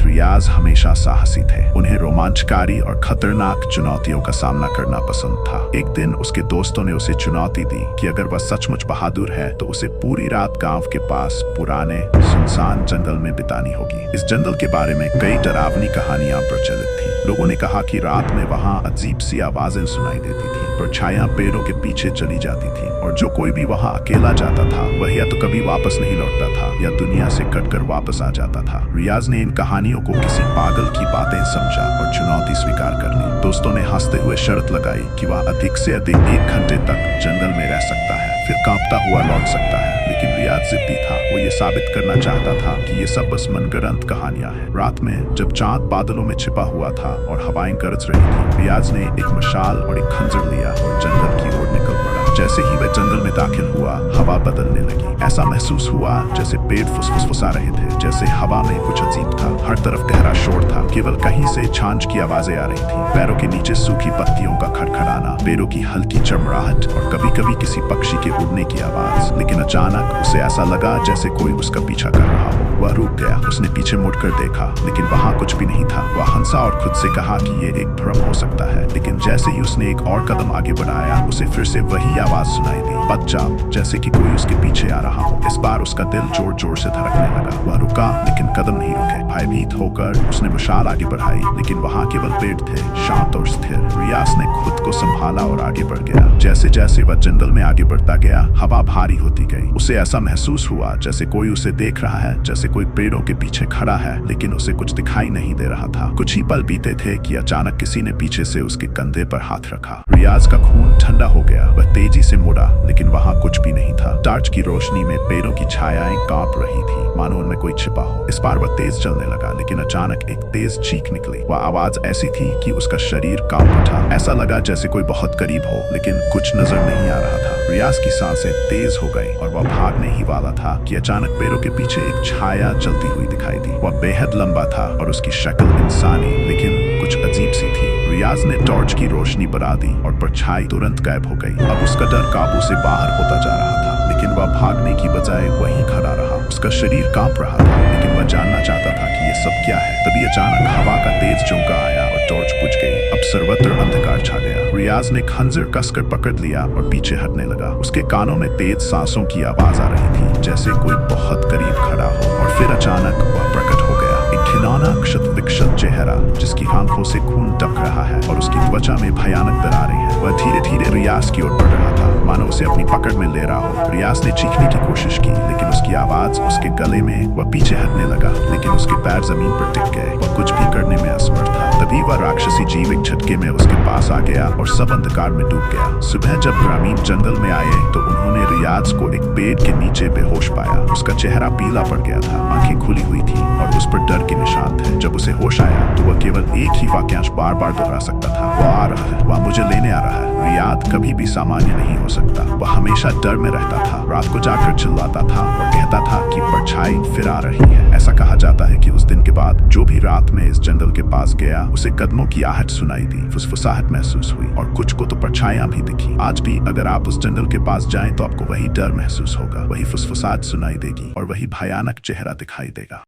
रियाज हमेशा साहसी थे। उन्हें रोमांचकारी और खतरनाक चुनौतियों का सामना करना पसंद था। एक दिन उसके दोस्तों ने उसे चुनौती दी कि अगर वह सचमुच बहादुर है तो उसे पूरी रात गांव के पास पुराने सुनसान जंगल में बितानी होगी। इस जंगल के बारे में कई डरावनी कहानियां प्रचलित थी। लोगों ने कहा कि रात में वहां अजीब सी आवाजें सुनाई देती थी, परछाइयां पेड़ों के पीछे चली जाती थी और जो कोई भी वहां अकेला जाता था वह या तो कभी वापस नहीं लौटता था या दुनिया से कटकर वापस आ जाता था। रियाज ने इन कहानियों को किसी पागल की बातें समझा और चुनौती स्वीकार कर ली। दोस्तों ने हंसते हुए शर्त लगाई कि वह अधिक से अधिक 1 घंटे तक जंगल में रह सकता है, फिर कांपता हुआ लौट सकता है। लेकिन रियाज जिद्दी था। वो ये साबित करना चाहता था कि ये सब बस मनगढ़ंत कहानियां हैं। रात में जब चांद बादलों में छिपा हुआ था और हवाएं गरज रही थी, रियाज ने एक मशाल और एक खंजर लिया और जंगल की ओर निकल पड़ा। जैसे ही वह जंगल में दाखिल हुआ, हवा बदलने लगी। ऐसा महसूस हुआ जैसे पेड़ फुसफुसा रहे थे, जैसे हवा में कुछ अजीब था। हर तरफ गहरा शोर था, केवल कहीं से छाछ की आवाजें आ रही थी। पैरों के नीचे सूखी पत्तियों का खड़खड़ाना, पेड़ों की हल्की चमड़ाहट और कभी कभी किसी पक्षी के उड़ने की आवाज। लेकिन अचानक उसे ऐसा लगा जैसे कोई उसका पीछा कर रहा हो। वह रुक गया। उसने पीछे मुड़कर देखा, लेकिन वहां कुछ भी नहीं था। वह हंसा और खुद से कहा कि ये एक भ्रम हो सकता है। लेकिन जैसे ही उसने एक और कदम आगे बढ़ाया, उसे फिर से वही आवाज सुनाई दी, बच्चा, जैसे कि कोई उसके पीछे आ रहा हो। इस बार उसका दिल जोर जोर से धड़कने लगा। वह रुका, लेकिन कदम नहीं रुके। भयभीत होकर उसने मशाल आगे बढ़ाई, लेकिन वहां केवल पेड़ थे, शांत और स्थिर। रियाज ने खुद को संभाला और आगे बढ़ गया। जैसे जैसे वह जंगल में आगे बढ़ता गया, हवा भारी होती गई। उसे ऐसा महसूस हुआ जैसे कोई उसे देख रहा है, जैसे कोई पेड़ों के पीछे खड़ा है, लेकिन उसे कुछ दिखाई नहीं दे रहा था। कुछ ही पल बीते थे कि अचानक किसी ने पीछे से उसके कंधे पर हाथ रखा। रियाज का खून ठंडा हो गया। वह तेजी से मुड़ा, लेकिन वहां कुछ भी नहीं था। टार्च की रोशनी में पेड़ों की छायाएं कांप रही थी, मानो उनमें कोई छिपा हो। इस बार वह तेज चलने लगा, लेकिन अचानक एक तेज चीख निकली। वह आवाज ऐसी थी कि उसका शरीर कांप उठा। ऐसा लगा जैसे कोई बहुत करीब हो, लेकिन कुछ नजर नहीं आ रहा था। रियाज की सांसें तेज हो गई और वह भागने ही वाला था कि अचानक पेड़ों के पीछे एक छाया चलती हुई दिखाई दी। वह बेहद लंबा था और उसकी शक्ल इंसानी, लेकिन कुछ अजीब सी थी। रियाज ने टॉर्च की रोशनी बढ़ा दी और परछाई तुरंत गायब हो गई। अब उसका डर काबू से बाहर होता जा रहा था, लेकिन वह भागने की बजाय वहीं खड़ा रहा। उसका शरीर कांप रहा था, लेकिन वह जानना चाहता था कि ये सब क्या है। तभी अचानक हवा का तेज झोंका आया और टॉर्च बुझ गई। अब सर्वत्र अंधकार छा गया। रियाज ने खंजर कसकर पकड़ लिया और पीछे हटने लगा। उसके कानों में तेज सांसों की आवाज आ रही थी, जैसे कोई बहुत करीब खड़ा हो। और फिर अचानक वह प्रकट हो गया, एक घिनौना क्षत विक्षत चेहरा, जिसकी आंखों से खून टपक रहा है और उसकी त्वचा में भयानक दरारें हैं। वह धीरे धीरे रियाज की ओर बढ़ रहा था, मानो उसे अपनी पकड़ में ले रहा हो। रियाज ने चीखने की कोशिश की, लेकिन उसकी आवाज उसके गले में। वह पीछे हटने लगा, लेकिन उसके पैर जमीन पर टिक गए। वह कुछ भी करने में असमर्थ था। तभी वह राक्षसी जीव एक झटके में उसके पास आ गया और सब अंधकार में डूब गया। सुबह जब ग्रामीण जंगल में आए तो उन्होंने रियाज को एक पेड़ के नीचे बेहोश पाया। उसका चेहरा पीला पड़ गया था, आंखें खुली हुई थी और उस पर डर के निशान थे। जब उसे होश आया तो वह केवल एक ही वाक्यांश बार बार दोहरा सकता था, वह आ रहा है, वह मुझे लेने आ रहा है। रियाज कभी भी सामान्य नहीं हो सकता। वह हमेशा डर में रहता था, रात को जाकर चिल्लाता था और कहता था कि परछाई फिर आ रही है। ऐसा कहा जाता है कि उस दिन के बाद जो भी रात में इस जंगल के पास गया, उसे कदमों की आहट सुनाई दी, फुसफुसाहट महसूस हुई और कुछ को तो परछाइयां भी दिखी। आज भी अगर आप उस जंगल के पास जाएं तो आपको वही डर महसूस होगा, वही फुसफुसाहट सुनाई देगी और वही भयानक चेहरा दिखाई देगा।